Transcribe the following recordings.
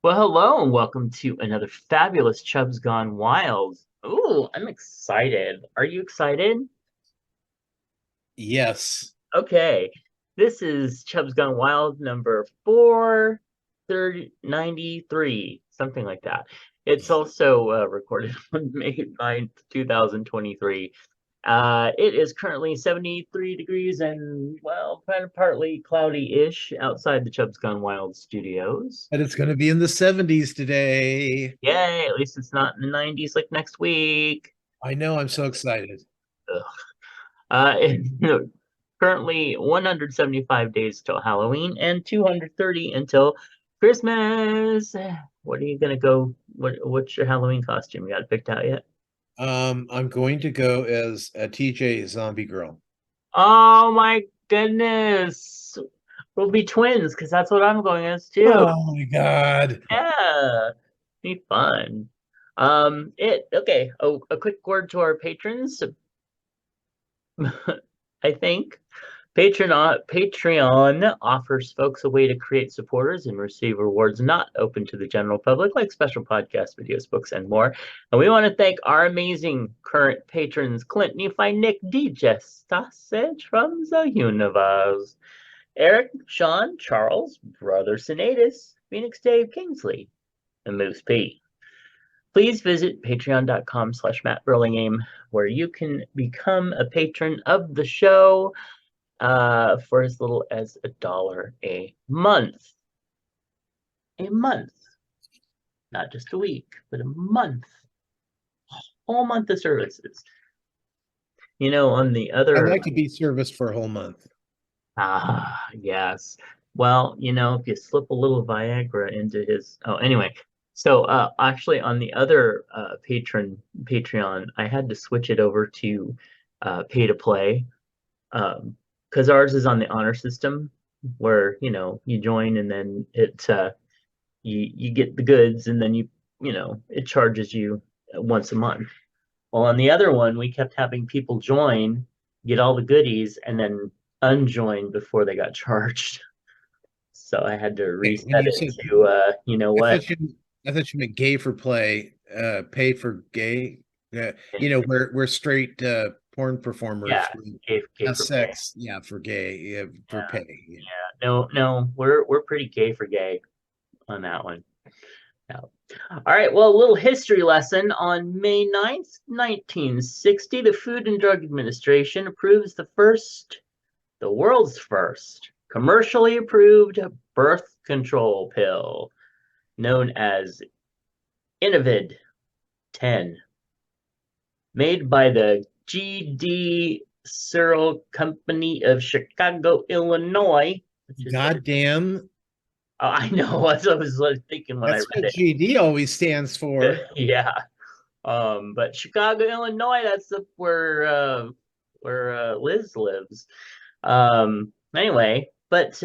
Well, hello and welcome to another fabulous Chubs Gone Wild. Ooh, I'm excited. Are you excited? Yes. Okay. This is Chubs Gone Wild number 493, something like that. It's also recorded on May 9th, 2023. It is currently 73 degrees and, well, kind of partly cloudy-ish outside the Chubs Gone Wild studios. And it's going to be in the 70s today. Yay, at least it's not in the 90s like next week. I know. I'm so excited. Ugh. Currently 175 days till Halloween and 230 until Christmas. What are you gonna go? What's your Halloween costume? You got it picked out yet? I'm going to go as a TJ zombie girl. Oh my goodness. We'll be twins because that's what I'm going as too. Oh my God. Yeah. Be fun. It okay. Oh, a quick word to our patrons. I think Patreon offers folks a way to create supporters and receive rewards not open to the general public, like special podcasts, videos, books, and more. And we want to thank our amazing current patrons: Clint, Nephi, Nick, DJ, Sausage from the Universe, Eric, Sean, Charles, Brother Sinatus, Phoenix Dave, Kingsley, and Moose P. Please visit patreon.com/Matt Burlingame, where you can become a patron of the show for as little as $1 a month. A month, not just a week, but a month. Whole month of services. On the I other, like to be serviced for a whole month. yes. Well, if you slip a little Viagra into his, oh, anyway. So, actually, on the other Patreon, I had to switch it over to pay to play, because ours is on the honor system, where you join and then you get the goods, and then it charges you once a month. Well, on the other one, we kept having people join, get all the goodies, and then unjoin before they got charged. So I had to Okay, when reset you it said, to I what? thought you, I thought you meant gay for play, pay for gay. We're straight porn Yeah, performers gay have for pay. sex. Yeah, for gay, yeah, for Yeah, pay. Yeah. yeah. No, no, we're pretty gay for gay on that one. No. All right, well, a little history lesson. On May 9th, 1960, the Food and Drug Administration approves the world's first commercially approved birth control pill known as Innovid 10, made by the G.D. Searle Company of Chicago, Illinois, which is what Goddamn, I know what I was thinking when I that's read what it. GD always stands for. Yeah. But Chicago, Illinois, that's where Liz lives. Anyway, but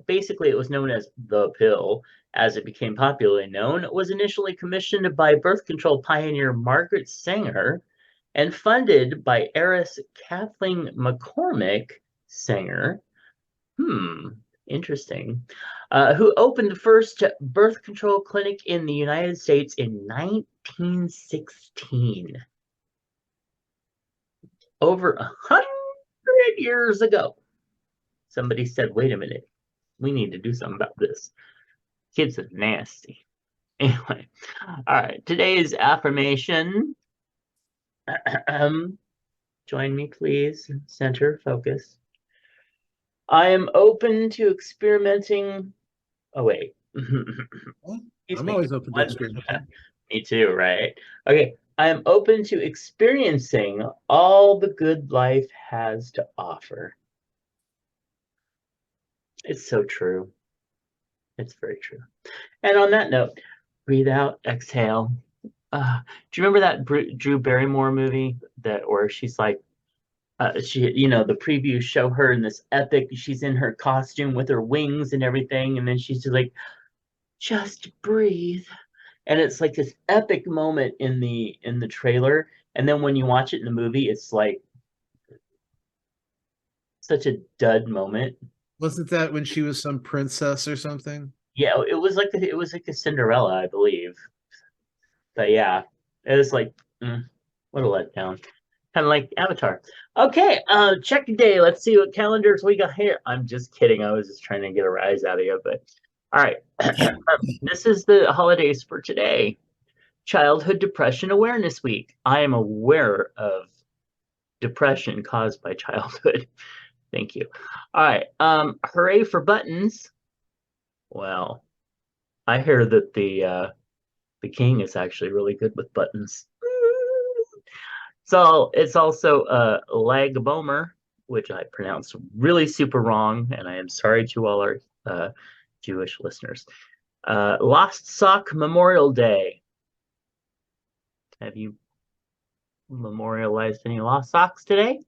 basically, it was known as the pill, as it became popularly known. It was initially commissioned by birth control pioneer Margaret Sanger and funded by heiress Kathleen McCormick Sanger. Hmm, interesting. Who opened the first birth control clinic in the United States in 1916, over 100 years ago. Somebody said, wait a minute, we need to do something about this. Kids are nasty. Anyway, all right, today's affirmation. Join me, please. Center, focus. I am open to experimenting. Oh, wait. Well, Excuse I'm me. always open to One. experimenting. Me too, right? Okay. I am open to experiencing all the good life has to offer. It's so true. It's very true. And on that note, breathe out, exhale. Do you remember that Drew Barrymore movie that where she's like, the previews show her in this epic, she's in her costume with her wings and everything, and then she's just like, just breathe. And it's like this epic moment in the trailer, and then when you watch it in the movie, it's like such a dud moment. Wasn't that when she was some princess or something? Yeah, it was like a Cinderella, I believe. But yeah, it was like what a letdown. Kind of like Avatar. Okay, check the day. Let's see what calendars we got here. I'm just kidding. I was just trying to get a rise out of you, but all right. This is the holidays for today. Childhood Depression Awareness Week. I am aware of depression caused by childhood. Thank you. All right. Hooray for buttons. Well, I hear that the king is actually really good with buttons. So it's also Lag Bomer, which I pronounced really super wrong, and I am sorry to all our Jewish listeners. Lost Sock Memorial Day. Have you memorialized any lost socks today?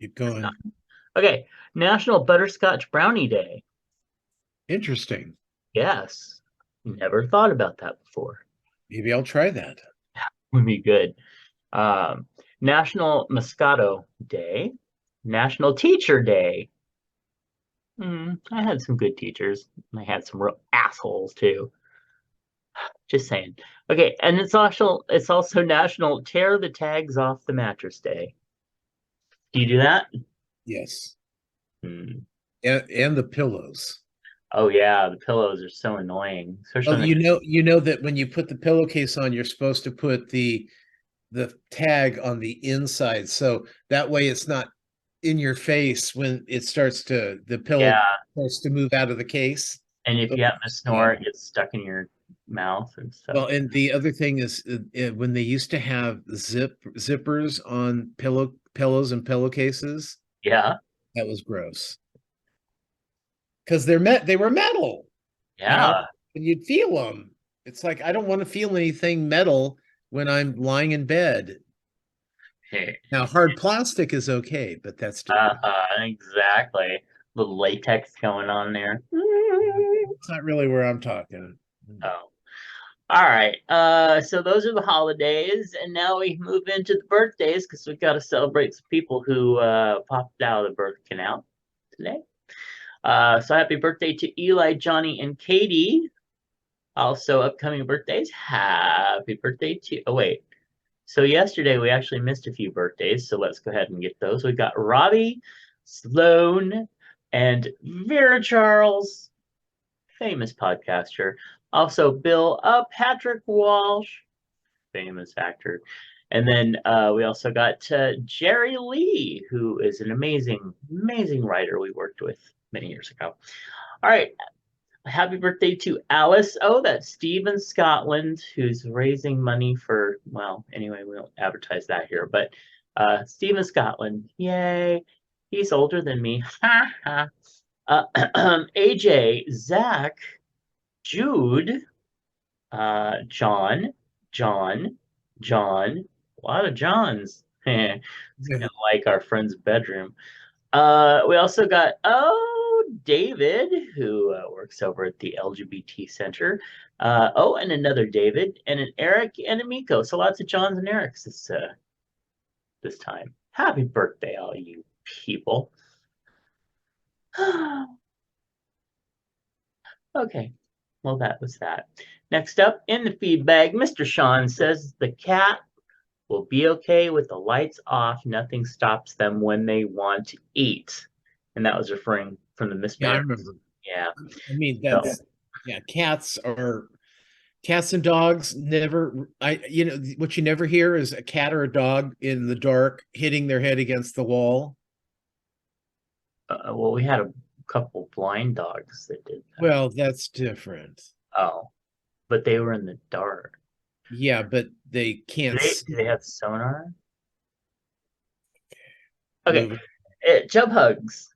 Keep going. Okay, National Butterscotch Brownie Day. Interesting. Yes, never thought about that before. Maybe I'll try that. Would be good. Um, National Moscato Day. National Teacher Day. I had some good teachers. I had some real assholes too. Just saying. Okay, and it's also National Tear the Tags Off the Mattress Day. Do you do that? Yes. Hmm. And the pillows. Oh yeah, the pillows are so annoying, Well, especially when you know that when you put the pillowcase on, you're supposed to put the tag on the inside, so that way it's not in your face when the yeah, pillow starts to move out of the case. and if So, you happen to yeah. snore, it gets stuck in your mouth and stuff. Well, and the other thing is when they used to have zippers on pillows and pillowcases, Yeah, that was gross because they were metal, you know, yeah. and you'd feel them. It's like I don't want to feel anything metal when I'm lying in bed. Now, hard plastic is okay, but that's different. Exactly. Little latex going on there. It's not really where I'm talking. Oh. All right. So those are the holidays, and now we move into the birthdays because we've got to celebrate some people who popped out of the birth canal today. So happy birthday to Eli, Johnny, and Katie. Also, upcoming birthdays. Happy birthday to. Oh wait. So yesterday we actually missed a few birthdays, so let's go ahead and get those. We got Robbie, Sloan, and Vera Charles, famous podcaster. Also Bill, Patrick Walsh, famous actor. And then we also got Jerry Lee, who is an amazing, amazing writer we worked with many years ago. All right. Happy birthday to Alice. Oh, that's Steve in Scotland, who's raising money for, well, anyway, we don't advertise that here, but Steve in Scotland. Yay. He's older than me. Ha ha. AJ, Zach, Jude, John, John, John, a lot of Johns. It's kind of like our friend's bedroom. We also got David, who works over at the LGBT Center. And another David, and an Eric and a Miko. So lots of Johns and Erics this time. Happy birthday, all you people. Okay, well that was that. Next up in the feedback, Mr. Sean says the cat will be okay with the lights off. Nothing stops them when they want to eat. And that was referring from the Yeah, I mismarriage. remember. Yeah. I mean, So, yeah, cats and dogs never, what you never hear is a cat or a dog in the dark hitting their head against the wall. well, we had a couple blind dogs that did that. Well, that's different. Oh, but they were in the dark. Yeah, but they Do can't do they see. have sonar? Okay. Moving. Chub hugs.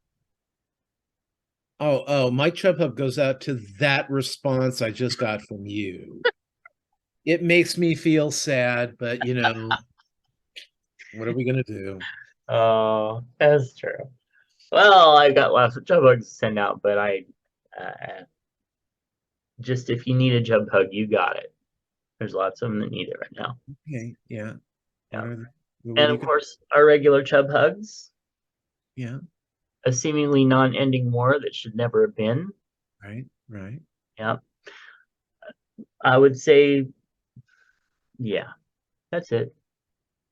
Oh, my chub hub goes out to that response I just got from you. It makes me feel sad, but what are we gonna do? Oh, that's true. Well, I got lots of chub hugs to send out, but I just if you need a chub hug, you got it. There's lots of them that need it right now. Okay, yeah. Yeah. What And are of you gonna? course, our regular chub hugs, Yeah. a seemingly non-ending war that should never have been. Right, right. Yeah, I would say, yeah, that's it.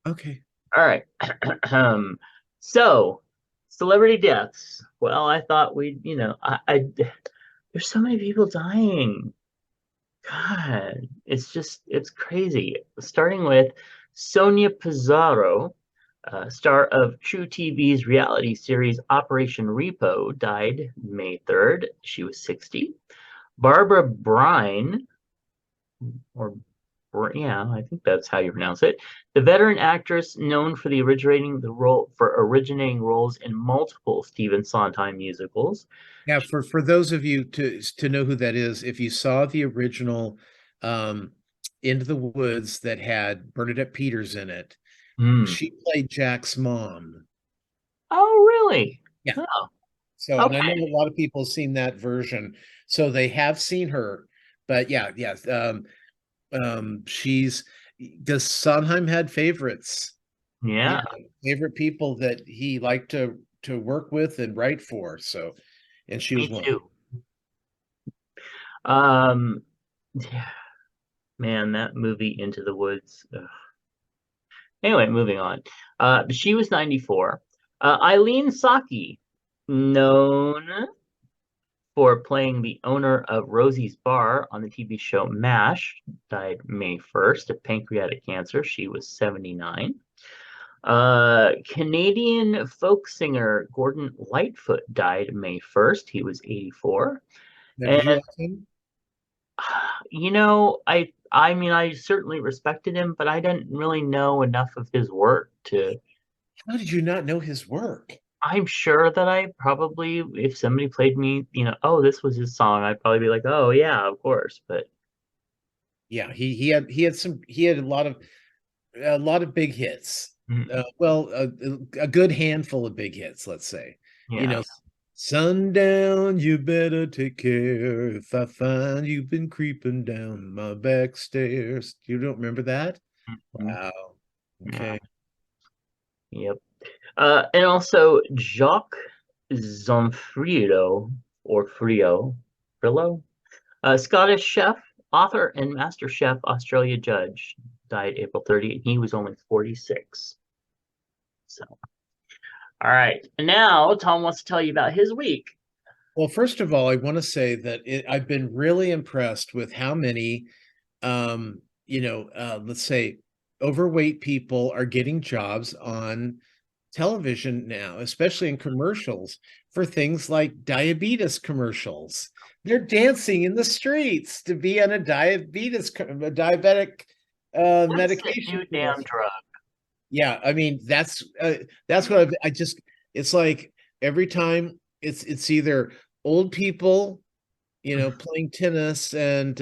Okay. All right. So, celebrity deaths. Well, I thought we'd, there's so many people dying. God, it's crazy. Starting with Sonia Pizarro, star of True TV's reality series Operation Repo, died May 3rd. She was 60. Barbara Brine, or yeah, I think that's how you pronounce it. The veteran actress known for originating roles in multiple Stephen Sondheim musicals. Yeah, for those of you to know who that is, if you saw the original um Into the Woods that had Bernadette Peters in it, Hmm. she played Jack's mom. Oh, really? Yeah. Oh, So, and I know okay. a lot of people have seen that version, so they have seen her. But yeah, yeah. She's Because Sondheim had favorites, Yeah, favorite people that he liked to work with and write for. So, and she me was one. too. Um, yeah, man, that movie Into the Woods. Ugh. Anyway, moving on. She was 94. Eileen Saki, known for playing the owner of Rosie's Bar on the TV show MASH, died May 1st of pancreatic cancer. She was 79. Canadian folk singer Gordon Lightfoot died May 1st. He was 84. Now, did And you like him? I mean, I certainly respected him, but I didn't really know enough of his work to. How did you not know his work? I'm sure that I probably, if somebody played me, oh, this was his song, I'd probably be like, oh yeah, of course. But Yeah, he had a lot of big hits. mm, Well, a good handful of big hits, let's say. You yeah, know, sundown, you better take care if I find you've been creeping down my back stairs. You don't remember that? mm, Wow. yeah, Okay. yep. And also Jacques Zonfrito or Frillo, Scottish chef, author, and master chef, Australia judge, died April 30th, and he was only 46. So, all right. And now Tom wants to tell you about his week. Well, first of all, I want to say that I've been really impressed with how many let's say overweight people are getting jobs on television now, especially in commercials for things like diabetes commercials. They're dancing in the streets to be on a diabetic What's the medication new damn commercial. drug? Yeah, I mean that's what I just it's like every time it's either old people, playing tennis and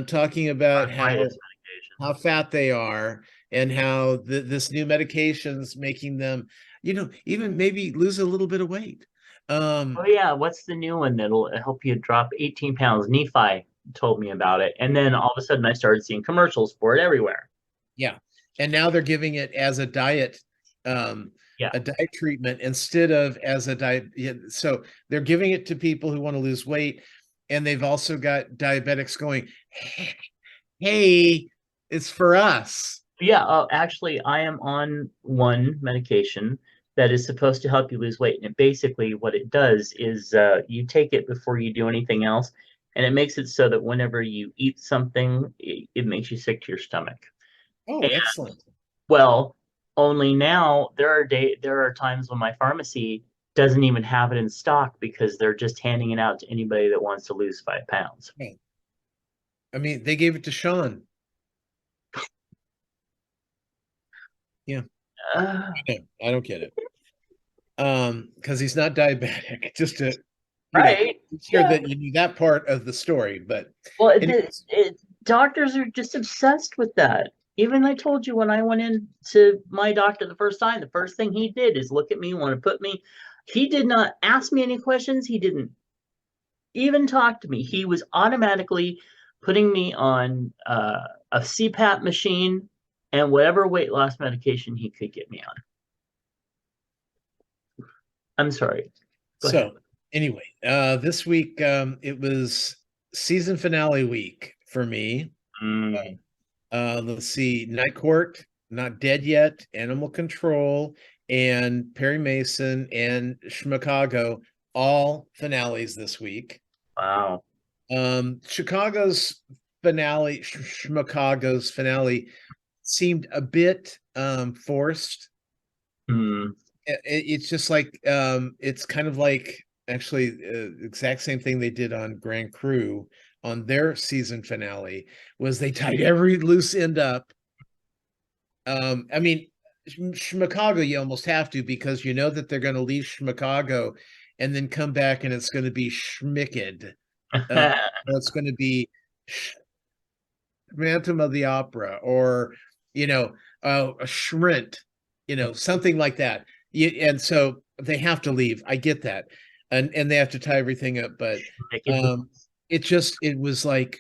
talking about Arthritis medication. how fat they are and how this new medication's making them, even maybe lose a little bit of weight. Oh Um, yeah, what's the new one that'll help you drop 18 pounds? Nephi told me about it, and then all of a sudden I started seeing commercials for it everywhere. yeah. And now they're giving it as um, Yeah. a diet treatment instead of as a diet. Yeah, so they're giving it to people who want to lose weight. And they've also got diabetics going, hey, it's for us. Yeah, actually, I am on one medication that is supposed to help you lose weight. And basically, what it does is you take it before you do anything else, and it makes it so that whenever you eat something, it makes you sick to your stomach. Oh, And, excellent. well, only now there are times when my pharmacy doesn't even have it in stock because they're just handing it out to anybody that wants to lose 5 pounds. Yeah. I mean, they gave it to Sean. Yeah, Uh, I don't get it. Because he's not diabetic. Just to, right? be sure Yeah. that you knew that part of the story. But Well, anyways, doctors are just obsessed with that. Even I told you when I went in to my doctor the first time, the first thing he did is look at me, want to put me. He did not ask me any questions. He didn't even talk to me. He was automatically putting me on a CPAP machine and whatever weight loss medication he could get me on. I'm sorry. Go so ahead. Anyway, this week it was season finale week for me. Mm, Let's see, Night Court, Not Dead Yet, Animal Control, and Perry Mason and Chicago, all finales this week. wow. Chicago's Chicago's finale seemed a bit forced. Mm, It's just like it's kind of like actually exact same thing they did on Grand Cru on their season finale was they tied every loose end up. I mean, Chicago you almost have to because you know that they're going to leave Chicago and then come back and it's going to be Schmicked. Uh, it's going to be Phantom of the Opera or a Shrint, something like that. And so they have to leave. I get that, and they have to tie everything up. But Naked. um, it was like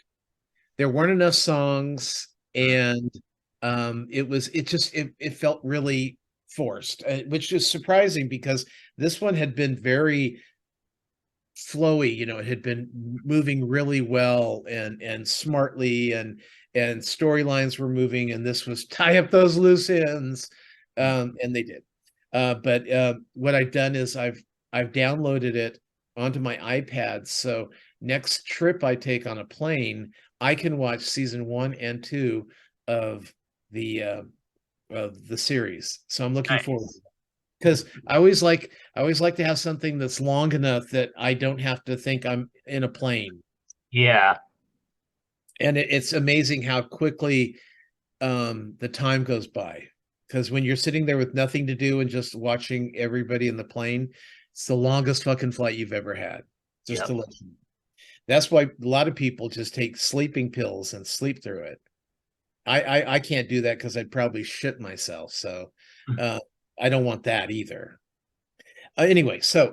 there weren't enough songs, and it felt really forced, which is surprising because this one had been very flowy. It had been moving really well and smartly, and storylines were moving, and this was tie up those loose ends. And they did. But what I've done is I've downloaded it onto my iPad, so next trip I take on a plane I can watch season 1 and 2 of the series. So I'm looking forward, Nice. because I always like to have something that's long enough that I don't have to think I'm in a plane. Yeah. And it's amazing how quickly the time goes by. Because when you're sitting there with nothing to do and just watching everybody in the plane, it's the longest fucking flight you've ever had. Just Yep. to let you know. That's why a lot of people just take sleeping pills and sleep through it. I can't do that because I'd probably shit myself. So uh, I don't want that either. Anyway, so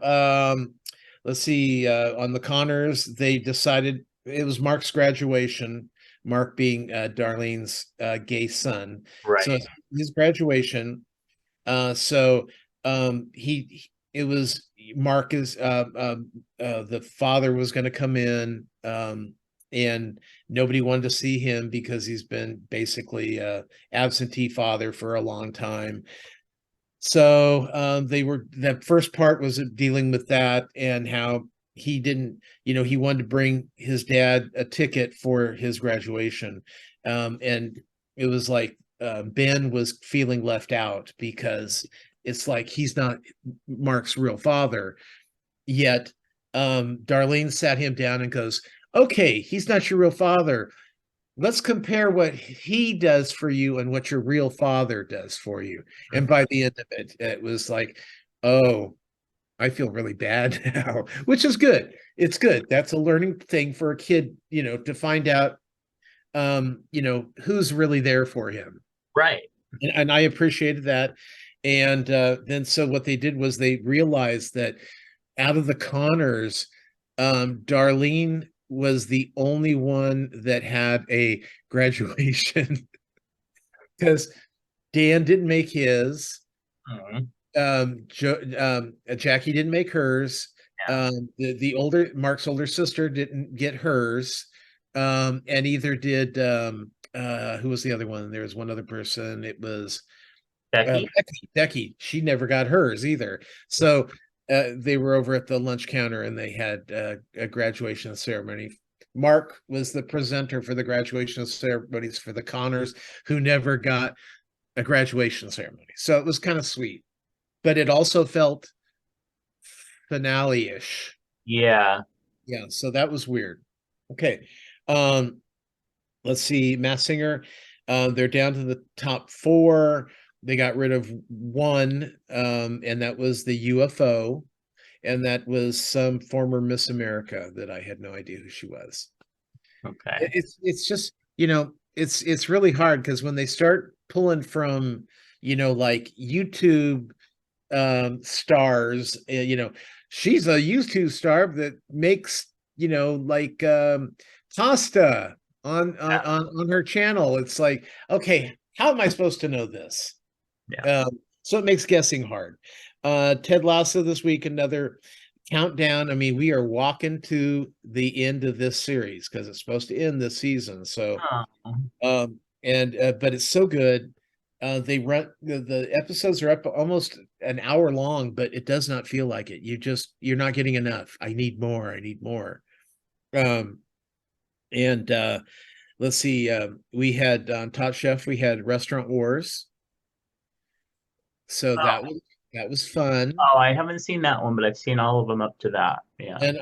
let's see. On the Connors, they decided it was Mark's graduation. Mark being Darlene's gay son, so Right. it's his graduation. So it was Mark is the father was going to come in, and nobody wanted to see him because he's been basically absentee father for a long time. So that first part was dealing with that and how he didn't, he wanted to bring his dad a ticket for his graduation. And it was like Ben was feeling left out because it's like he's not Mark's real father. Yet Darlene sat him down and goes, okay, he's not your real father. Let's compare what he does for you and what your real father does for you. And by the end of it, it was like, oh, I feel really bad now, which is good. It's good. That's a learning thing for a kid, to find out, who's really there for him. Right. And I appreciated that. And then so what they did was they realized that out of the Connors, Darlene was the only one that had a graduation because Dan didn't make his. Mhm. Jackie didn't make hers. Yeah. The older Mark's older sister didn't get hers. And either did who was the other one? There was one other person. It was Becky. Becky. She never got hers either. So they were over at the lunch counter and they had a graduation ceremony. Mark was the presenter for the graduation ceremonies for the Connors, who never got a graduation ceremony. So it was kind of sweet, but it also felt finale-ish. Yeah. Yeah, so that was weird. Okay. Um, let's see, Mass Singer. They're down to the top four. They got rid of one, and that was the UFO, and that was some former Miss America that I had no idea who she was. Okay. It's just, it's really hard because when they start pulling from, like YouTube stars, she's a YouTube star that makes, like pasta Yeah. on her channel. It's like, okay, how am I supposed to know this? Yeah. So it makes guessing hard. Ted Lasso this week, another countdown. I mean, we are walking to the end of this series because it's supposed to end this season. So, Oh, and but it's so good. They run the episodes are up almost an hour long, but it does not feel like it. You're not getting enough. I need more. I need more. Um, and let's see. We had on Top Chef. We had Restaurant Wars. So that was fun. oh, I haven't seen that one, but I've seen all of them up to that. Yeah. And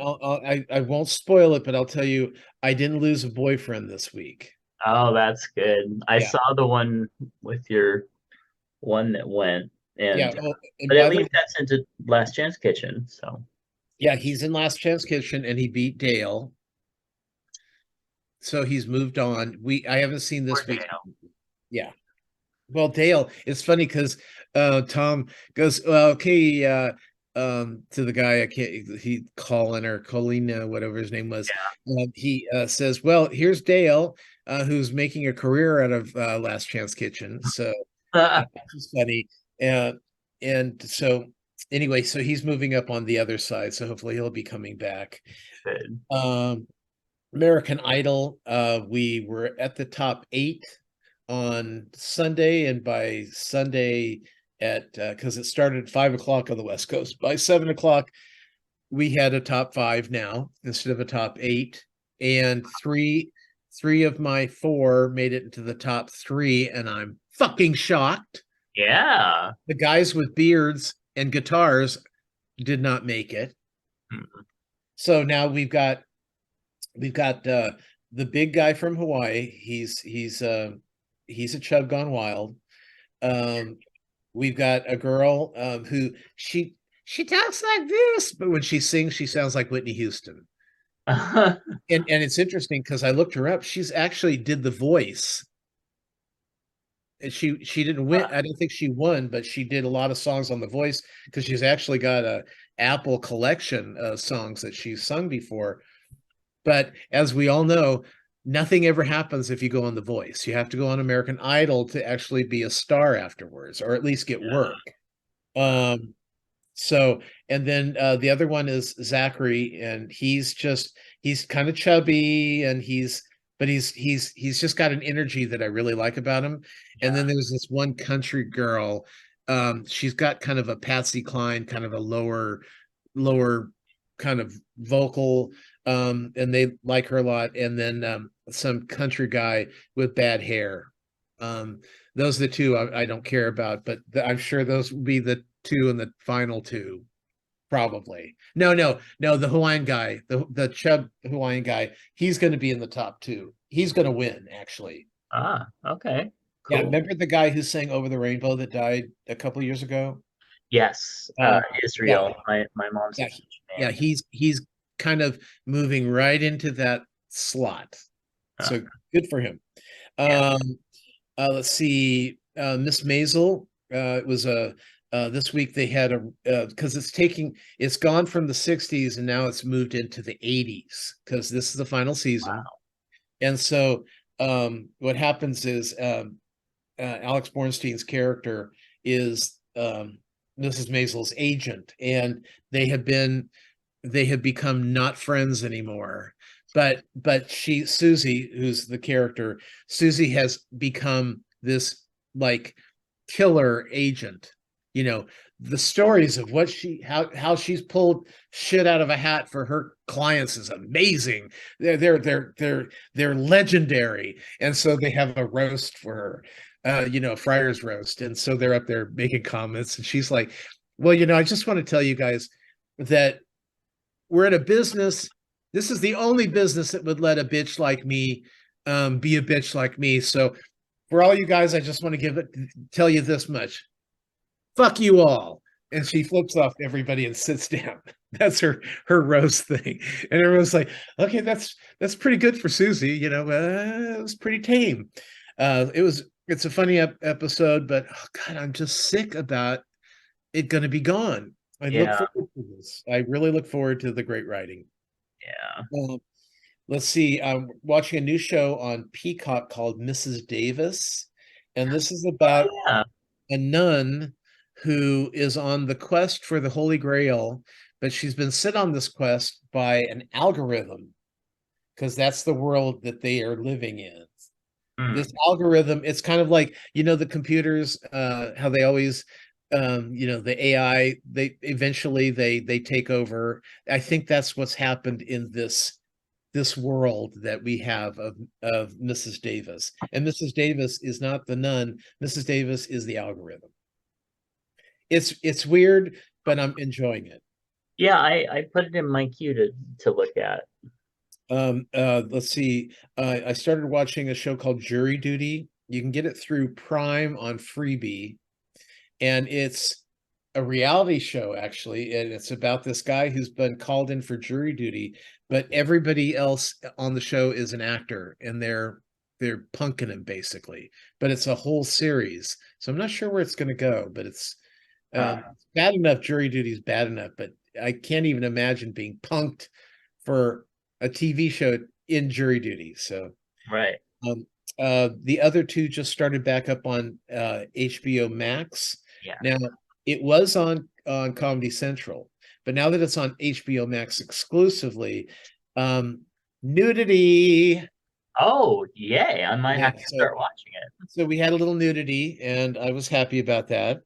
I won't spoil it, but I'll tell you, I didn't lose a boyfriend this week. Oh, that's good. I Yeah, saw the one with your one that went, yeah. and Oh, and but at by the least way, that's into Last Chance Kitchen. So yeah, he's in Last Chance Kitchen, and he beat Dale, so he's moved on. I haven't seen poor this week. Dale. Yeah. Well, Dale, it's funny because Tom goes, well, okay, to the guy, I can't, he Colin or Colina, whatever his name was. He says, well, here's Dale, who's making a career out of Last Chance Kitchen. So Yeah. it's funny. Uh, and so anyway, so he's moving up on the other side. So hopefully he'll be coming back. Good. Um, American Idol, we were at the top 8 on Sunday, and by Sunday at because it started at 5 o'clock on the West Coast, by 7 o'clock we had a top 5 now instead of a top 8, and three of my 4 made it into the top 3, and I'm fucking shocked. Yeah. The guys with beards and guitars did not make it. Hmm. So now we've got the big guy from Hawaii. He's a chub gone wild. Um, we've got a girl who she talks like this, but when she sings, she sounds like Whitney Houston. And it's interesting because I looked her up. She's actually did the voice. And she didn't win. I don't think she won, but she did a lot of songs on The Voice because she's actually got a Apple collection of songs that she's sung before. But as we all know, nothing ever happens if you go on The Voice. You have to go on American Idol to actually be a star afterwards, or at least get work. Um, so, and then the other one is Zachary, and he's kind of chubby, and he's just got an energy that I really like about him. And then there's this one country girl. She's got kind of a Patsy Cline, kind of a lower kind of vocal, and they like her a lot. And then some country guy with bad hair. Those are the two I don't care about, but I'm sure those will be the two and the final two, probably. No, the Hawaiian guy, the chub Hawaiian guy, he's going to be in the top 2. He's going to win, actually. Okay. Yeah, Cool. remember the guy who sang Over the Rainbow that died a couple years ago? Yes. Yeah, Israel. My mom's a yeah, huge yeah. fan. He's kind of moving right into that slot. Uh, So good for him. yeah. Um, let's see, Miss Maisel. It was a this week they had a because it's gone from the 60s and now it's moved into the 80s because this is the final season. Wow. And so what happens is Alex Bornstein's character is Mrs. Maisel's agent, and they have become not friends anymore. But Susie, who's the character, Susie has become this like killer agent. You know, the stories of what how she's pulled shit out of a hat for her clients is amazing. They're legendary. And so they have a roast for her, a Friar's roast. And so they're up there making comments, and she's like, well, I just want to tell you guys that we're in a business. This is the only business that would let a bitch like me be a bitch like me. So for all you guys, I just want to tell you this much. Fuck you all. And she flips off everybody and sits down. That's her roast thing. And everyone's like, okay, that's pretty good for Susie. It was pretty tame. It's a funny episode, but oh God, I'm just sick about it going to be gone. I look Yeah. forward to this. I really look forward to the great writing. Yeah. Um, let's see. I'm watching a new show on Peacock called Mrs. Davis, and this is about Yeah. a nun who is on the quest for the Holy Grail, but she's been sent on this quest by an algorithm because that's the world that they are living in. This Mm. algorithm, it's kind of like, the computers, how they always, the AI, they eventually they take over. I think that's what's happened in this world that we have of Mrs. Davis. And Mrs. Davis is not the nun. Mrs. Davis is the algorithm. It's weird, but I'm enjoying it. Yeah, I put it in my queue to look at. Let's see. I started watching a show called Jury Duty. You can get it through Prime on Freebie, and it's a reality show actually, and it's about this guy who's been called in for jury duty, but everybody else on the show is an actor, and they're punking him basically. But it's a whole series, so I'm not sure where it's going to go. But it's Huh. bad enough. Jury duty is bad enough, but I can't even imagine being punked for a TV show in jury duty. So Right. um, the other two just started back up on HBO Max. Yeah. Now, it was on Comedy Central, but now that it's on HBO Max exclusively, um, nudity. Oh, yay. I might Yeah, have to start watching it. so we had a little nudity, and I was happy about that.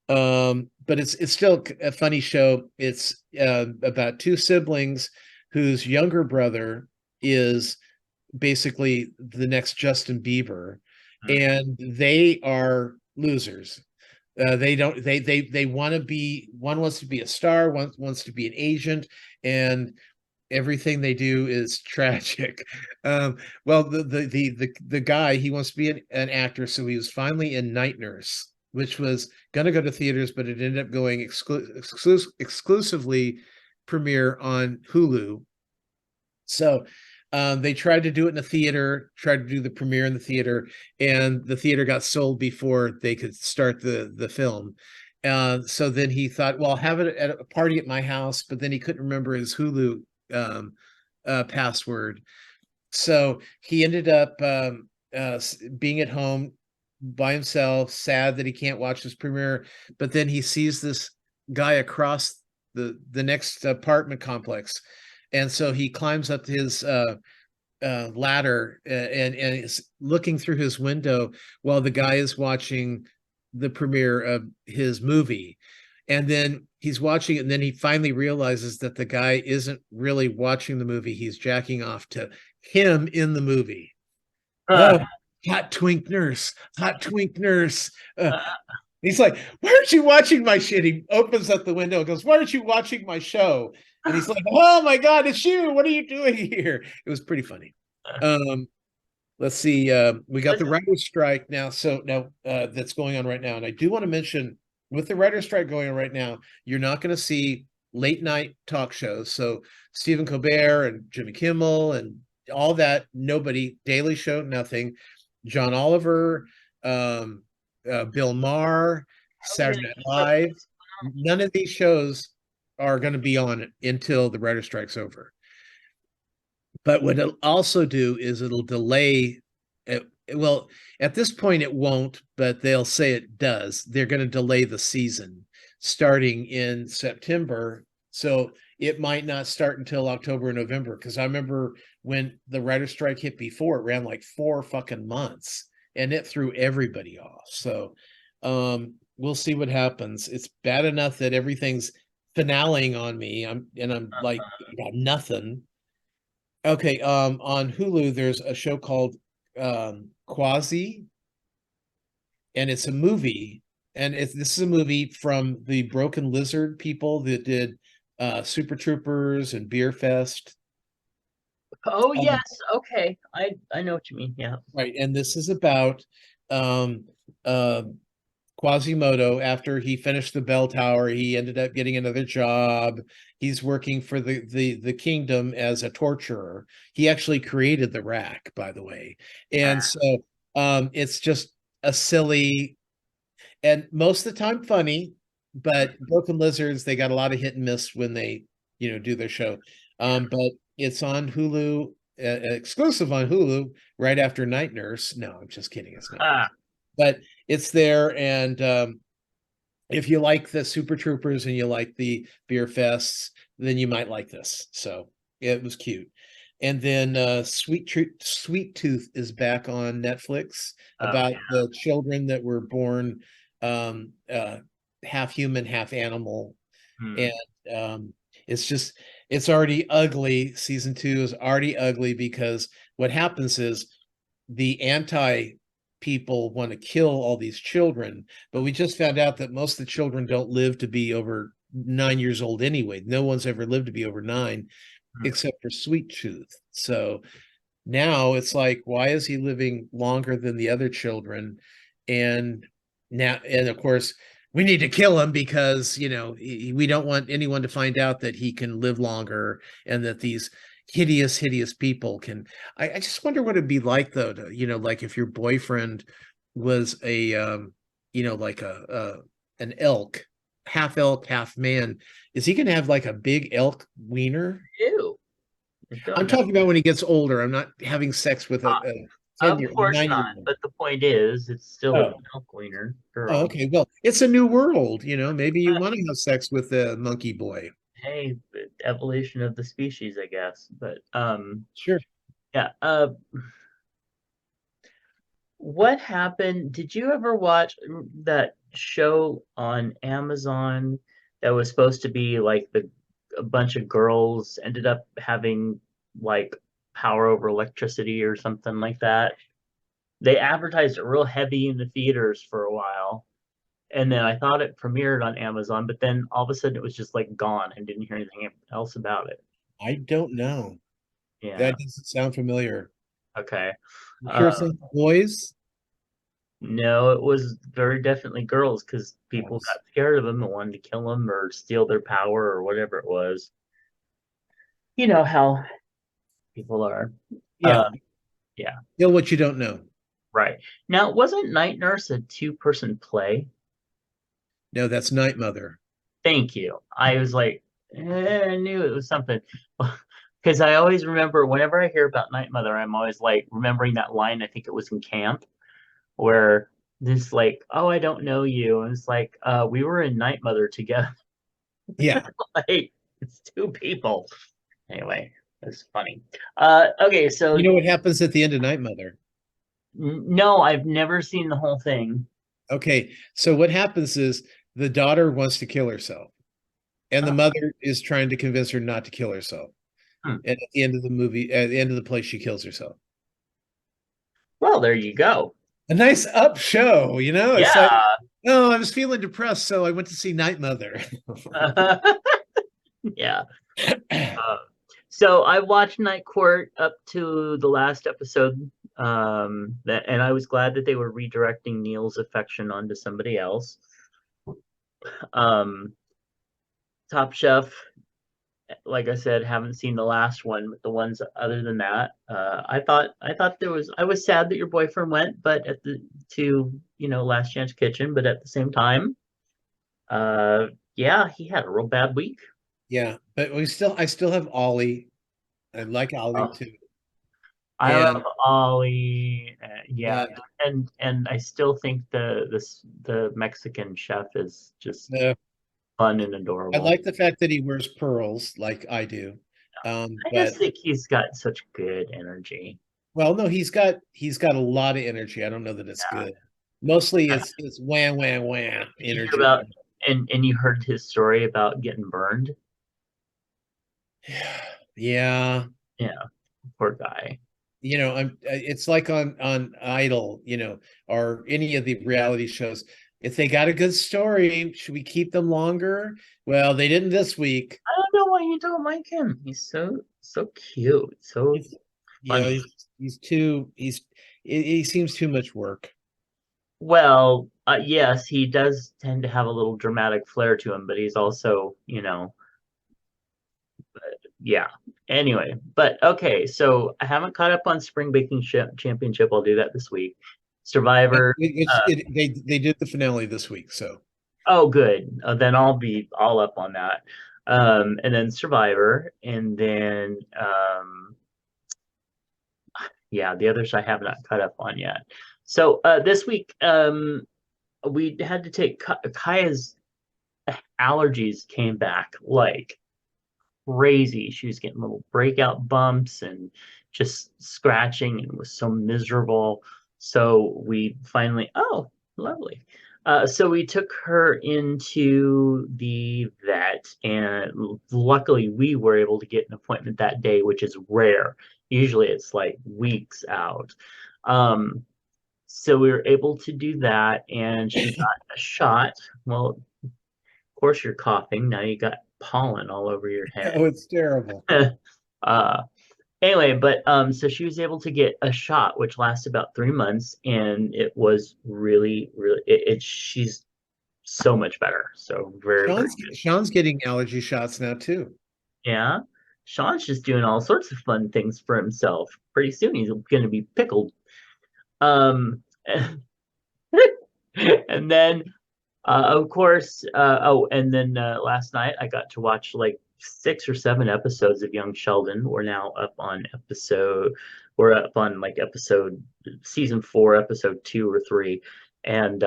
But it's still a funny show. It's about two siblings whose younger brother is basically the next Justin Bieber, Mm. and they are losers. They don't they want to be, one wants to be a star, one wants to be an agent, and everything they do is tragic. Well, the guy, he wants to be an actor, so he was finally in Night Nurse, which was going to go to theaters, but it ended up going exclusively premiere on Hulu. So they tried to do it in a theater, tried to do the premiere in the theater, and the theater got sold before they could start the film. So then he thought, well, I'll have it at a party at my house, but then he couldn't remember his Hulu um, password. So he ended up being at home by himself, sad that he can't watch this premiere. But then he sees this guy across the next apartment complex, and so he climbs up his ladder, and is looking through his window while the guy is watching the premiere of his movie. And then he's watching it, and then he finally realizes that the guy isn't really watching the movie. He's jacking off to him in the movie. Oh, Uh, hot twink nurse, hot twink nurse. uh, He's like, "Why aren't you watching my shit?" He opens up the window and goes, "Why aren't you watching my show?" And he's like, "Oh my God, it's you. What are you doing here?" It was pretty funny. Um, let's see. We got was the it? writer's strike now. So now that's going on right now. And I do want to mention, with the writer's strike going on right now, you're not going to see late night talk shows. So Stephen Colbert and Jimmy Kimmel and all that, nobody. Daily Show, nothing. John Oliver, um, Bill Maher, How are we Saturday gonna Night keep up with Live. this? None of these shows are going to be on until the writer strike's over. But what it'll also do is it'll delay it. Well, at this point it won't, but they'll say it does. They're going to delay the season starting in September. So it might not start until October or November. Because I remember when the writer strike hit before, it ran like 4 fucking months, and it threw everybody off. So we'll see what happens. It's bad enough that everything's finaleing on me. I'm like, I got nothing. Okay, on Hulu, there's a show called Quasi, and it's a movie, and this is a movie from the Broken Lizard people that did Super Troopers and Beer Fest. Oh Um, yes, okay. I know what you mean. Yeah. right, and this is about um, uh, Quasimodo. After he finished the bell tower, he ended up getting another job. He's working for the kingdom as a torturer. He actually created the rack, by the way. And Uh, so it's just a silly, and most of the time funny, but Broken Lizards, they got a lot of hit and miss when they, do their show. yeah. But it's on Hulu, exclusive on Hulu, right after Night Nurse. No, I'm just kidding. It's not. Ah, But it's there, and if you like the Super Troopers and you like the beer fests, then you might like this. So it was cute. And then Sweet Tooth is back on Netflix Oh about yeah. the children that were born um, uh, half human, half animal. Hmm. And um, it's just it's already ugly. Season 2 is already ugly because what happens is the anti people want to kill all these children, but we just found out that most of the children don't live to be over 9 years old anyway. No one's ever lived to be over 9 Hmm. except for Sweet Tooth. So now it's like, why is he living longer than the other children? And now, and of course, we need to kill him because, we don't want anyone to find out that he can live longer and that these hideous people can. I just wonder what it'd be like, though, to, like if your boyfriend was like an elk, half man. Is he going to have like a big elk wiener? Ew. I I'm don't know. talking about when he gets older. I'm not having sex with a Of 10 year, course 9 year not. old. But the point is, it's still a Oh. milk wiener Oh, girl. okay. Well, it's a new world. Maybe you want to have sex with the monkey boy. Hey, the evolution of the species, I guess. But Sure. yeah. What happened? Did you ever watch that show on Amazon that was supposed to be like a bunch of girls ended up having like power over electricity or something like that? They advertised it real heavy in the theaters for a while, and then I thought it premiered on Amazon, but then all of a sudden it was just like gone and didn't hear anything else about it. I don't know. Yeah. That doesn't sound familiar. Okay. You Uh, sure it's not boys? no, it was very definitely girls because people Yes. got scared of them and wanted to kill them or steal their power or whatever it was. You know how people are. Yeah. Uh, yeah, Kill what you don't know. right. Now, wasn't Night Nurse a two-person play? No, that's Night Mother. Thank you. I was like, I knew it was something. Because I always remember whenever I hear about Night Mother, I'm always like remembering that line, I think it was in camp, where this like, oh, I don't know you. And it's like, we were in Night Mother together. Yeah. Like, it's two people. Anyway, it's funny. Okay, so You know what happens at the end of Night Mother? no, I've never seen the whole thing. Okay. So what happens is the daughter wants to kill herself, and the Oh, mother is trying to convince her not to kill herself. hmm. And at the end of the movie, at the end of the play, she kills herself. Well, there you go. A nice up show, It's like, Yeah. oh, I was feeling depressed, so I went to see Night Mother. Yeah. Uh, so I watched Night Court up to the last episode, and I was glad that they were redirecting Neil's affection onto somebody else. Um, Top Chef, like I said, haven't seen the last one, but the ones other than that, I thought I was sad that your boyfriend went, but at the to Last Chance Kitchen, but at the same time, yeah, he had a real bad week. Yeah, but I still have Ollie. I like Ollie Oh, too. I love And Ollie. Yeah, and and I still think the Mexican chef is just uh, fun and I adorable. like the fact that he wears pearls like I do. I But just think he's got such good energy. well, no, he's got a lot of energy. I don't know that it's good. Mostly Yeah. it's wham wham wham Did you hear energy. about and you heard his story about getting burned? Yeah, Yeah, poor guy. it's like on Idol, or any of the reality shows. If they got a good story, should we keep them longer? Well, they didn't this week. I don't know why you don't like him. He's so cute, so He's, funny. he seems too much work. Well, yes, he does tend to have a little dramatic flair to him, but he's also, yeah. Anyway, but okay, so I haven't caught up on Spring Baking Championship. I'll do that this week. Survivor. They did the finale this week, so Oh, good. Then I'll be all up on that. And then Survivor, and then yeah, the others I have not caught up on yet. So this week, we had to take Kaya's. allergies came back like crazy. She was getting little breakout bumps and just scratching and was so miserable. So we finally, oh, lovely. So we took her into the vet, and luckily we were able to get an appointment that day, which is rare. Usually it's like weeks out. Um, so we were able to do that, and she got a shot. Well, of course you're coughing. Now you got pollen all over your head. Oh, it's terrible. uh, anyway, but so she was able to get a shot, which lasted about 3 months, and it was really, really, she's so much better. So very, very good. Sean's getting allergy shots now too. Yeah. Sean's just doing all sorts of fun things for himself. Pretty soon he's going to be pickled. Um, and then of course, oh, and then last night I got to watch like 6 or 7 episodes of Young Sheldon. We're up on like episode season 4, episode 2 or 3. And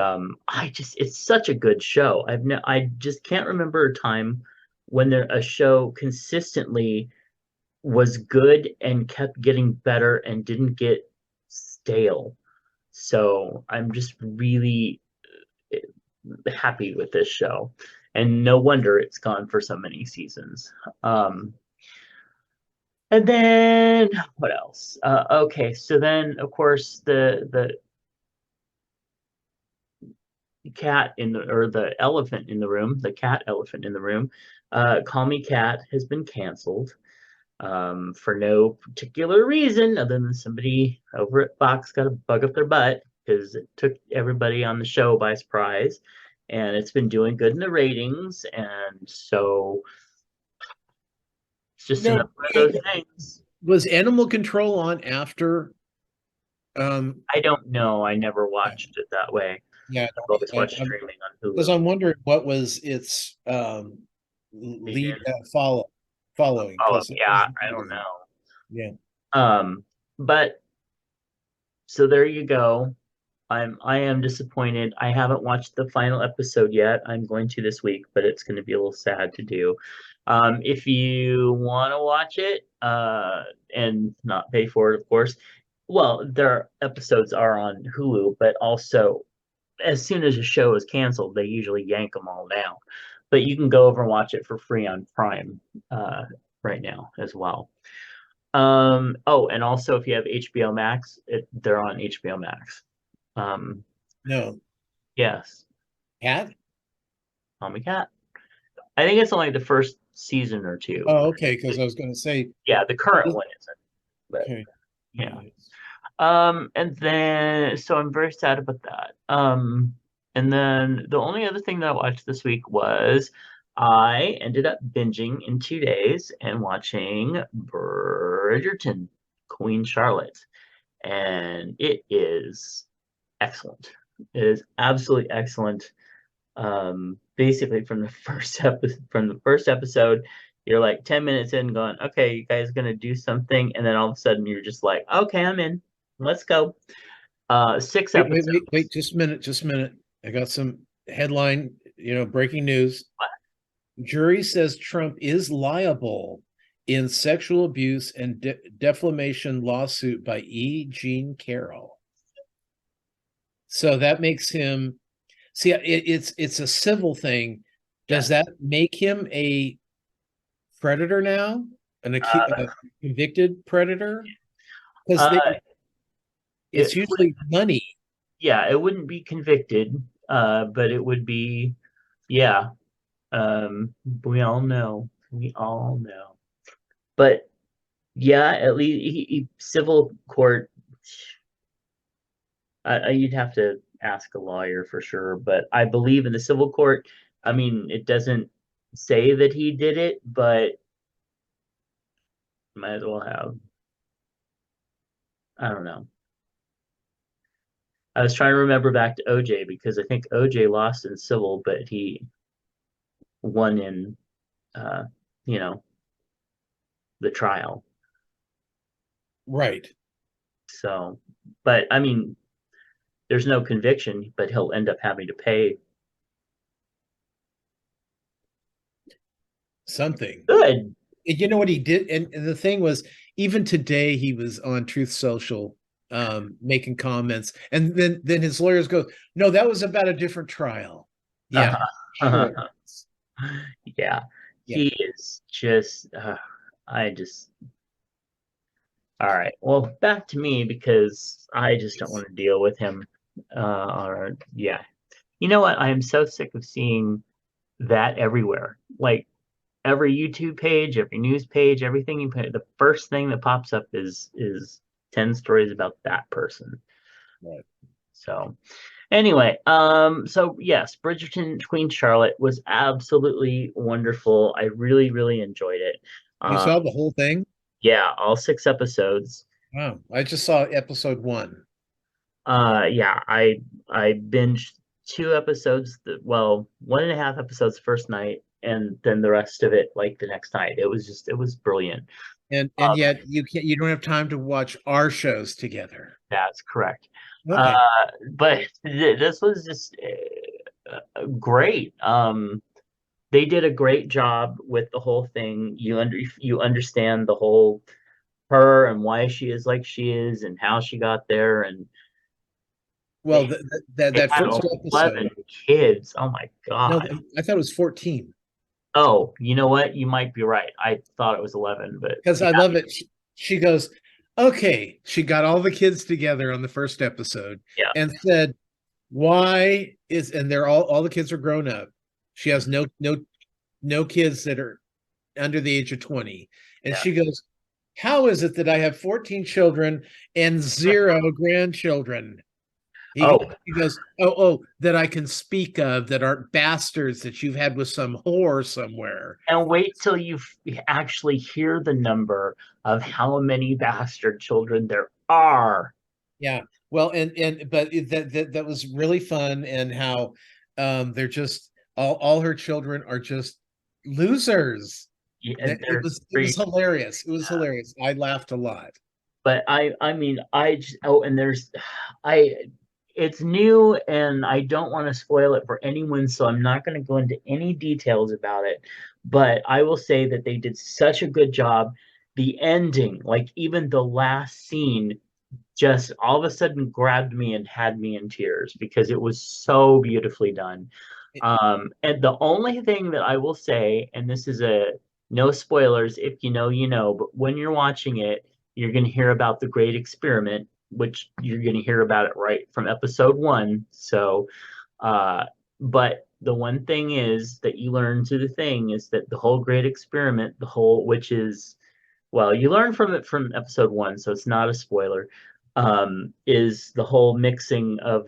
it's such a good show. I just can't remember a time when a show consistently was good and kept getting better and didn't get stale. So I'm just really happy with this show, and no wonder it's gone for so many seasons. And then what else? Okay, so then of course the cat in the or the elephant in the room, the cat elephant in the room. Call Me Cat has been canceled for no particular reason other than somebody over at Fox got a bug up their butt because it took everybody on the show by surprise. And it's been doing good in the ratings. And so it's just No, another one of those things. was Animal Control on after? Um, I don't know. I never watched it that way. yeah, I've always I, watched I'm streaming on because Hulu. I'm wondering what was its lead Begin. following Oh, because it yeah, was I don't know. yeah. But so there you go. I am disappointed. I haven't watched the final episode yet. I'm going to this week, but it's going to be a little sad to do. If you want to watch it, and not pay for it, of course. Well, their episodes are on Hulu, but also as soon as a show is canceled, they usually yank them all down. But you can go over and watch it for free on Prime right now as well. Oh, and also if you have HBO Max, they're on HBO Max. Um, No, yes, cat. Tommy Cat. I think it's only the first season or two. Oh, okay. Because I was going to say, Yeah, the current one isn't, but okay, yeah. And then so I'm very sad about that. And then the only other thing that I watched this week was I ended up binging in 2 days and watching Bridgerton, Queen Charlotte, and it is excellent. It is absolutely excellent. Basically from the first episode, you're like 10 minutes in going, okay, you guys are gonna do something, and then all of a sudden you're just like, okay, I'm in. Let's go. Six wait, episodes. just a minute. I got some headline, breaking news. Jury says Trump is liable in sexual abuse and defamation lawsuit by E. Jean Carroll. So that makes him see it's a civil thing. Does Yes. that make him a predator now? A convicted predator? Because Uh, it it's usually money. yeah, it wouldn't be convicted, but it would be, yeah. We all know. We all know. But yeah, at least civil court. You'd have to ask a lawyer for sure, but I believe in the civil court. I mean, it doesn't say that he did it, but might as well have. I don't know. I was trying to remember back to OJ because I think OJ lost in civil, but he won in, uh, you know, the trial. Right. So, but I mean, there's no conviction, but he'll end up having to pay something. Good. And you know what he did? And the thing was, even today he was on Truth Social making comments, and then his lawyers go, "No, that was about a different trial." Yeah, sure. Uh-huh. Yeah, Yeah. he is just. I just. All right. Well, back to me because I just don't want to deal with him. Or yeah, you know what? I am so sick of seeing that everywhere. Like every YouTube page, every news page, everything you put, the first thing that pops up is 10 stories about that person. Right. So anyway, so yes, Bridgerton Queen Charlotte was absolutely wonderful. I really, really enjoyed it. You Uh, saw the whole thing? yeah, all 6 episodes. Wow. I just saw episode one. Yeah, I binged 2 episodes, well, 1.5 episodes first night, and then the rest of it like the next night. It was brilliant. And yet you don't have time to watch our shows together. That's correct. Uh, Okay. but this was just great. They did a great job with the whole thing. You understand the whole her and why she is like she is and how she got there, and Well, they that they that had first 11 episode, kids. Oh my no, God. I thought it was 14 Oh, you know what? You might be right. I thought it was 11, but because yeah, I love it. She goes, okay. She got all the kids together on the first episode yeah. and said, "Why is?" And they're all the kids are grown up. She has no kids that are under the age of 20, and Yeah. she goes, "How is it that I have 14 children and zero grandchildren?" Oh, He goes, "Oh, that I can speak of that aren't bastards that you've had with some whore somewhere." and wait till you actually hear the number of how many bastard children there are. Yeah. Well, and but that was really fun, and how they're just all her children are just losers. Yeah, That they're it was three. hilarious. It was hilarious. I laughed a lot. But I mean, I just, oh, and there's, I, it's new and I don't want to spoil it for anyone, so I'm not going to go into any details about it. But I will say that they did such a good job. The ending, like even the last scene, just all of a sudden grabbed me and had me in tears because it was so beautifully done. And the only thing that I will say, and this is a no spoilers, if you know, you know, but when you're watching it, you're going to hear about the great experiment, which you're going to hear about it right from episode 1. So, uh, but the one thing is that you learn through the thing is that the whole great experiment, the whole, which is, well, you learn from it from episode 1, so it's not a spoiler, is the whole mixing of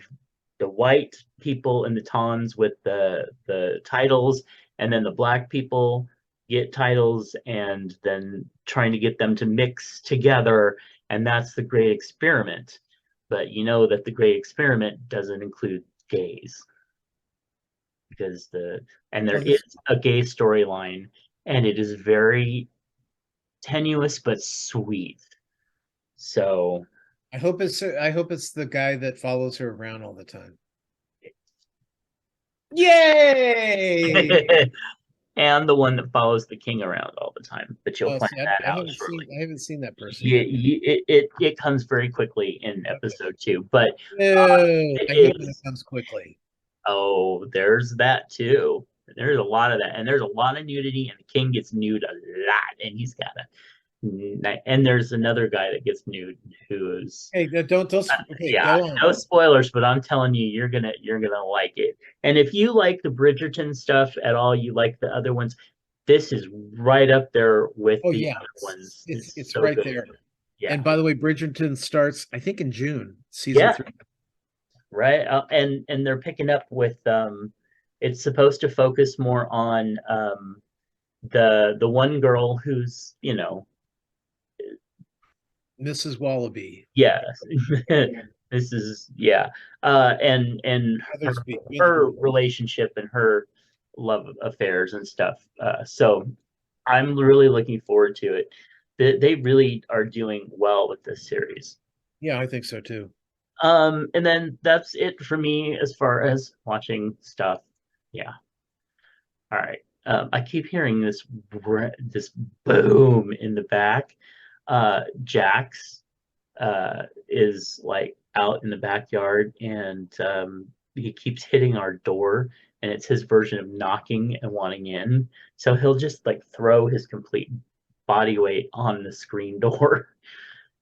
the white people in the Tons with the titles, and then the black people get titles, and then trying to get them to mix together, and that's the great experiment. But you know that the great experiment doesn't include gays because there Oh, is this, a gay storyline, and it is very tenuous but sweet. So I hope it's the guy that follows her around all the time. Yay! and the one that follows the king around all the time, but you'll Oh, find see, that out shortly. I haven't seen that person yet. It comes very quickly in Okay. episode 2, but No, it I hate when it is. comes quickly. Oh, there's that too. There's a lot of that, and there's a lot of nudity, and the king gets nude a lot, and he's got a. And there's another guy that gets nude who's Hey, okay, yeah, go on. no spoilers, but I'm telling you, you're gonna like it. And if you like the Bridgerton stuff at all, you like the other ones, this is right up there with Oh the yeah, other ones. It's it's so right good. there. Yeah. And by the way, Bridgerton starts, I think, in June, season Yeah, 3. right. And they're picking up with it's supposed to focus more on the one girl who's, Mrs. Wallaby. yeah. This is yeah. And her Witherspoon. relationship and her love affairs and stuff. So I'm really looking forward to it. They really are doing well with this series. Yeah, I think so too. And then that's it for me as far as watching stuff. Yeah. All right. I keep hearing this boom in the back. Jax is like out in the backyard, and he keeps hitting our door, and it's his version of knocking and wanting in. So he'll just like throw his complete body weight on the screen door,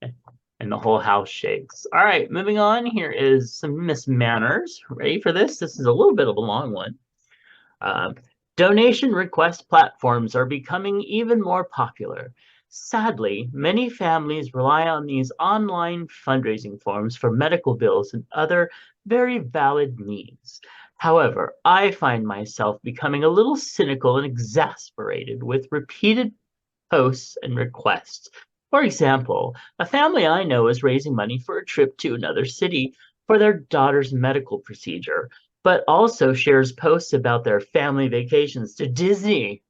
and the whole house shakes. All right, moving on. Here is some mismanners. Ready for this? This is a little bit of a long one. Uh, Donation request platforms are becoming even more popular. Sadly, many families rely on these online fundraising forms for medical bills and other very valid needs. However, I find myself becoming a little cynical and exasperated with repeated posts and requests. For example, a family I know is raising money for a trip to another city for their daughter's medical procedure, but also shares posts about their family vacations to Disney.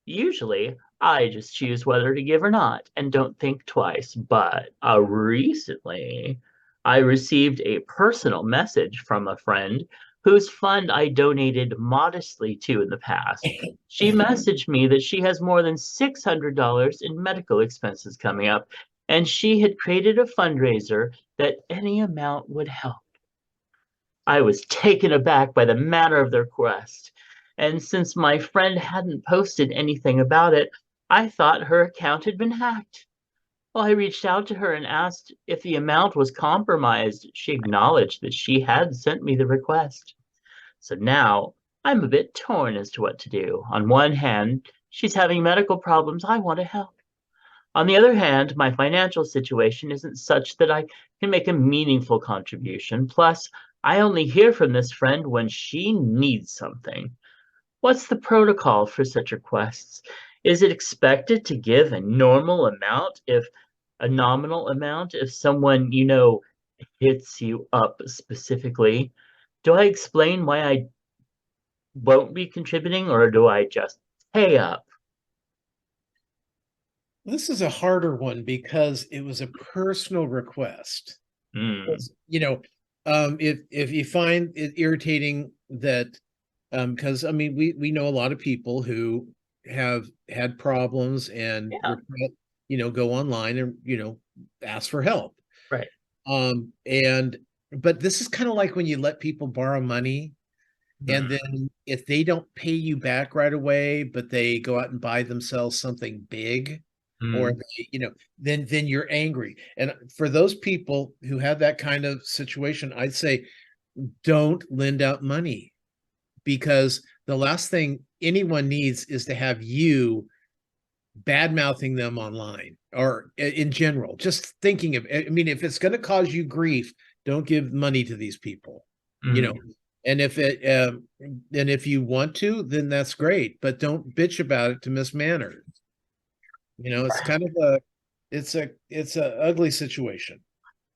Usually, I just choose whether to give or not and don't think twice. But recently, I received a personal message from a friend whose fund I donated modestly to in the past. She messaged me that she has more than $600 in medical expenses coming up, and she had created a fundraiser that any amount would help. I was taken aback by the manner of their request, and since my friend hadn't posted anything about it, I thought her account had been hacked. Well, I reached out to her and asked if the amount was compromised. She acknowledged that she had sent me the request. So now I'm a bit torn as to what to do. On one hand, she's having medical problems. I want to help. On the other hand, my financial situation isn't such that I can make a meaningful contribution. Plus, I only hear from this friend when she needs something. What's the protocol for such requests? Is it expected to give a normal amount if a nominal amount if someone hits you up specifically? Do I explain why I won't be contributing, or do I just pay up? This is a harder one because it was a personal request. Hmm. If you find it irritating that, because I mean we know a lot of people who have had problems and Yeah, go online and ask for help. right. And but this is kind of like when you let people borrow money, and Hmm. then if they don't pay you back right away, but they go out and buy themselves something big, or Hmm. then you're angry. And for those people who have that kind of situation, I'd say don't lend out money, because the last thing anyone needs is to have you bad mouthing them online or in general. Just thinking of, I mean, if it's going to cause you grief, don't give money to these people, you know. Hmm. And if you want to, then that's great, but don't bitch about it to Miss Manners. It's kind of it's a ugly situation.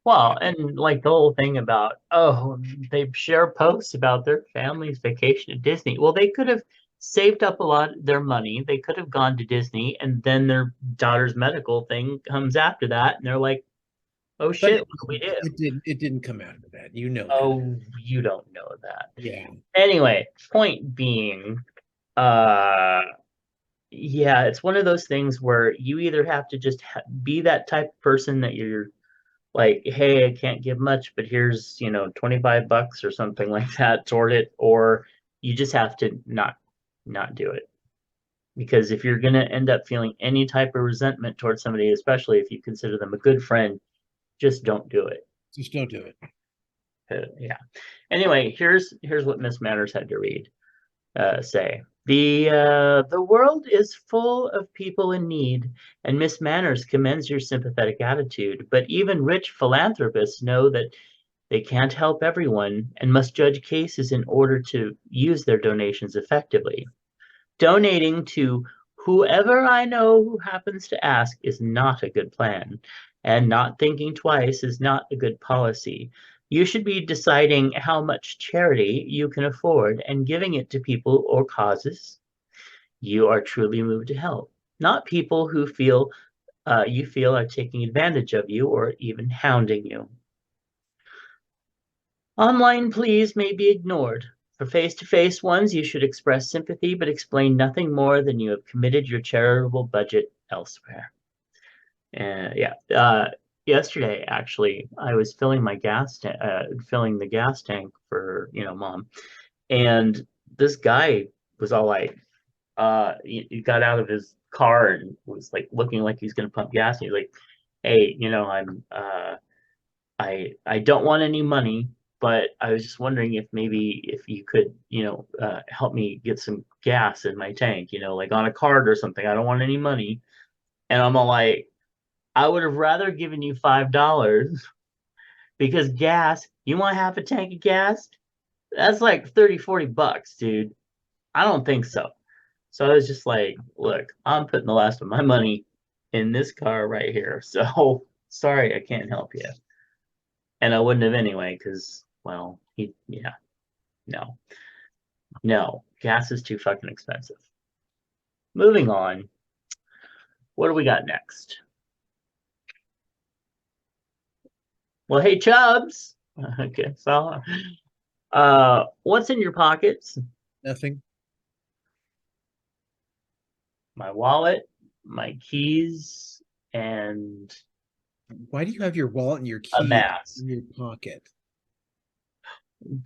Well, and like the whole thing about, oh, they share posts about their family's vacation at Disney. Well, they could have saved up a lot of their money. They could have gone to Disney, and then their daughter's medical thing comes after that, and they're like, oh But shit, what do we do? it didn't come out of that. You know that. Oh, you don't know that. Yeah. Anyway, point being, uh, yeah, it's one of those things where you either have to just be that type of person that you're like, hey, I can't give much, but here's, 25 bucks or something like that toward it, or you just have to not do it. Because if you're gonna end up feeling any type of resentment towards somebody, especially if you consider them a good friend, just don't do it. Just don't do it. Yeah. Anyway, here's what Miss Manners had to read. Say. The world is full of people in need, and Miss Manners commends your sympathetic attitude. But even rich philanthropists know that they can't help everyone and must judge cases in order to use their donations effectively. Donating to whoever I know who happens to ask is not a good plan, and not thinking twice is not a good policy. You should be deciding how much charity you can afford and giving it to people or causes you are truly moved to help, not people who you feel are taking advantage of you or even hounding you. Online pleas may be ignored. For face-to-face ones, you should express sympathy, but explain nothing more than you have committed your charitable budget elsewhere. And yeah, yesterday actually, I was filling my filling the gas tank for mom, and this guy was all like, he got out of his car and was like looking like he's gonna pump gas. And he's like, "Hey, I don't want any money, but I was just wondering if you could, help me get some gas in my tank, like on a card or something. I don't want any money." And I'm all like, I would have rather given you $5 because gas, you want half a tank of gas? That's like 30, $40, dude. I don't think so. So I was just like, look, I'm putting the last of my money in this car right here. So sorry, I can't help you. And I wouldn't have anyway, because, well, yeah, no, no, gas is too fucking expensive. Moving on. What do we got next? Well, hey, Chubs. Okay, so, what's in your pockets? Nothing. My wallet, my keys, and Why do you have your wallet and your a keys mask. in your pocket?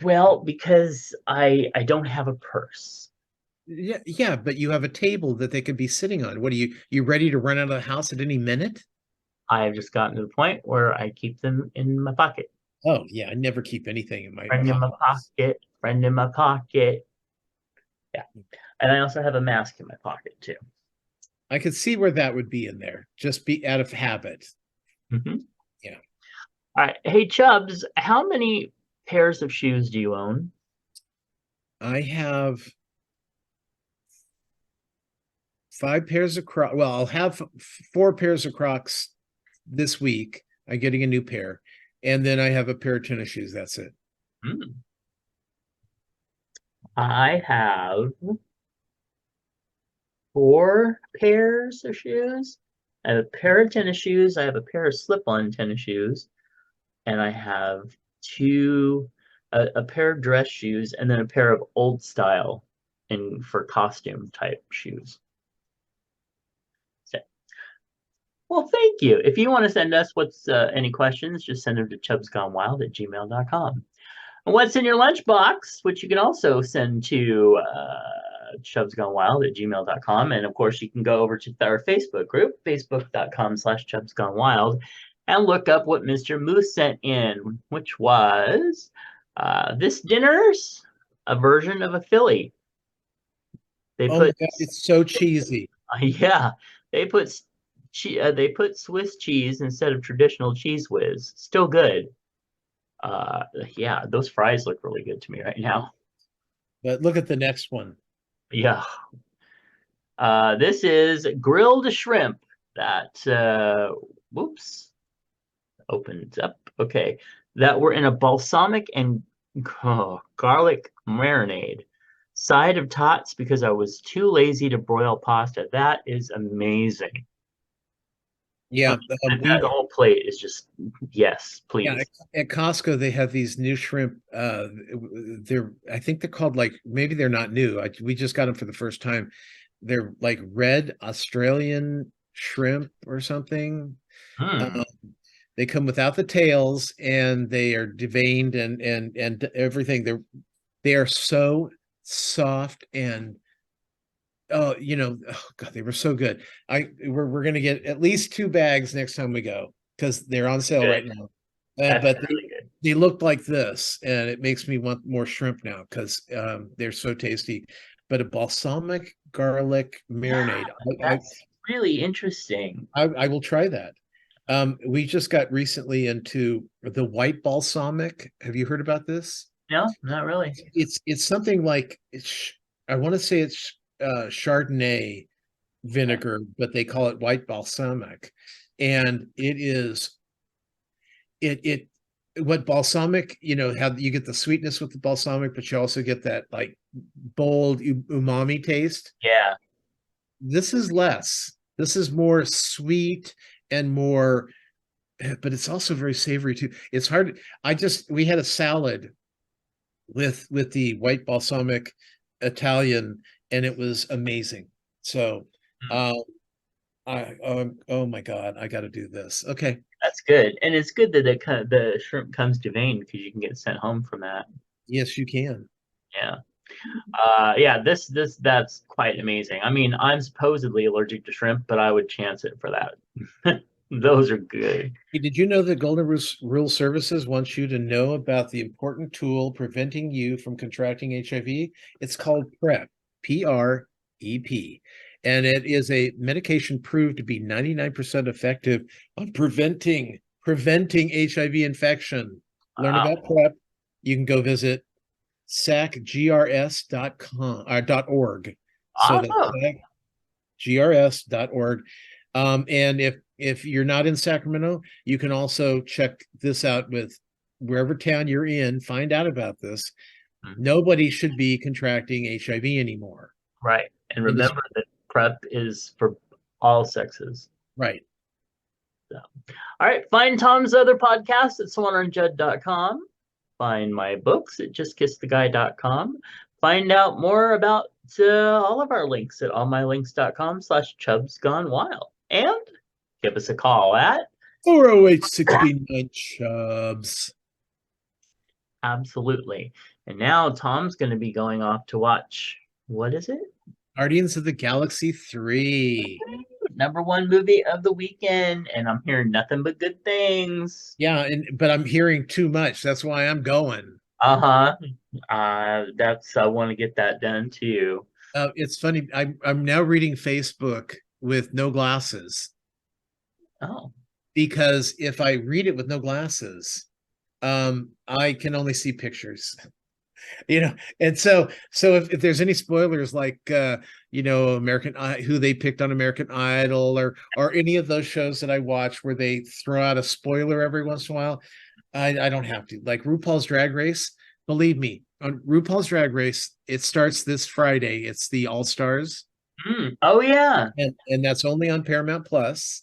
Well, because I don't have a purse. Yeah, but you have a table that they could be sitting on. What are you ready to run out of the house at any minute? I have just gotten to the point where I keep them in my pocket. Oh yeah, I never keep anything in my Friend in my pockets. pocket, friend in my pocket. Yeah. And I also have a mask in my pocket too. I could see where that would be in there, just be out of habit. Hmm. Yeah. All right. Hey, Chubs, how many pairs of shoes do you own? I have 5 pairs of Crocs. Well, I'll have 4 pairs of Crocs this week. I'm getting a new pair. And then I have a pair of tennis shoes. That's it. Hmm. I have 4 pairs of shoes. I have a pair of tennis shoes. I have a pair of slip-on tennis shoes, and I have a pair of dress shoes, and then a pair of old style and for costume type shoes. So, well, thank you. If you want to send us any questions, just send them to chubsgonewild@gmail.com. And what's in your lunchbox, which you can also send to chubsgonewild@gmail.com. And of course, you can go over to our Facebook group, facebook.com/chubsgonewild, and look up what Mr. Moose sent in, which was this dinner's a version of a Philly. They Oh my put, God, it's so cheesy. yeah, they put Swiss cheese instead of traditional cheese whiz. Still good. Yeah, those fries look really good to me right now. But look at the next one. Yeah. This is grilled shrimp that whoops, opens up. Okay. That were in a balsamic and garlic marinade. Side of tots because I was too lazy to broil pasta. That is amazing. Yeah, That whole plate is just yes, yeah. please. At Costco, they have these new shrimp. I think they're called like maybe they're not new. We just got them for the first time. They're like red Australian shrimp or something. Hmm. They come without the tails and they are deveined and everything. They are so soft and oh, oh God, they were so good. We're gonna get at least 2 bags next time we go because they're on sale right Good. now. That's But really good. they looked like this, and it makes me want more shrimp now because they're so tasty. But a balsamic garlic marinade, That's really interesting. I will try that. We just got recently into the white balsamic. Have you heard about this? No, not really. It's something like I want to say it's Chardonnay vinegar, but they call it white balsamic, and it is it what balsamic, how you get the sweetness with the balsamic, but you also get that like bold umami taste. Yeah. This is less. This is more sweet and more, but it's also very savory too. It's hard. We had a salad with the white balsamic Italian, and it was amazing. So, Mm, um, oh my God, I got to do this. Okay. that's good, and it's good that the shrimp comes to vein because you can get sent home from that. Yes, you can. Yeah. Yeah, that's quite amazing. I mean, I'm supposedly allergic to shrimp, but I would chance it for that. Those are good. Hey, did you know that Rule Services wants you to know about the important tool preventing you from contracting HIV? It's called PrEP, PrEP. And it is a medication proved to be 99% effective on preventing HIV infection. Learn about Wow. PrEP. You can go visit sacgrs.com or .org. So that's Awesome. grs.org. And if you're not in Sacramento, you can also check this out with wherever town you're in, find out about this. Mhm. Nobody should be contracting HIV anymore. Right. And In this, remember that prep is for all sexes. right. So. All right. Find Tom's other podcast at swanonjudd.com. Find my books at justkisstheguy.com. Find out more about all of our links at allmylinks.com/Chubs Gone Wild. And give us a call at 408 Chubs. absolutely. And now Tom's going to be going off to watch, what is it? Guardians of the Galaxy 3. #1 movie of the weekend. And I'm hearing nothing but good things. Yeah, but I'm hearing too much. That's why I'm going. Uh-huh. I want to get that done too. It's funny. I'm now reading Facebook with no glasses Oh. because if I read it with no glasses, I can only see pictures. And so if there's any spoilers like American who they picked on American Idol or any of those shows that I watch where they throw out a spoiler every once in a while, I don't have to. Like RuPaul's Drag Race, believe me, on RuPaul's Drag Race, it starts this Friday. It's the All Stars, Oh yeah. and that's only on Paramount Plus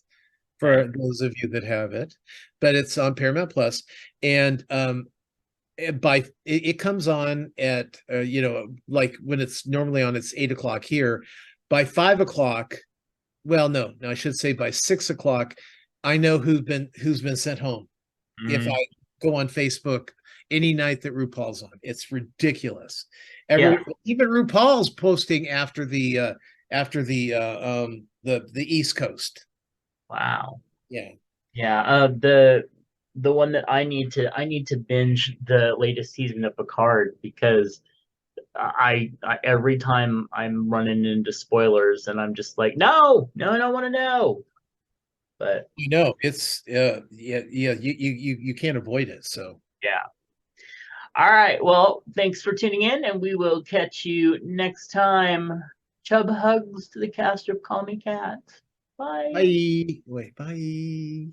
Okay. for those of you that have it, but it's on Paramount Plus, and it comes on at like when it's normally on, it's 8 o'clock here. By 5 o'clock, well, no, I should say by 6 o'clock, I know who's been sent home. If Mm, I go on Facebook any night that RuPaul's on, it's ridiculous. yeah. Even RuPaul's posting after the East Coast. Wow. Yeah. Yeah. The one that I need to binge the latest season of Picard because I every time I'm running into spoilers and I'm just like, no, I don't want to know. But It's yeah, you can't avoid it. So yeah. All right. Well, thanks for tuning in, and we will catch you next time. Chub hugs to the cast of Call Me Cat. Bye. bye.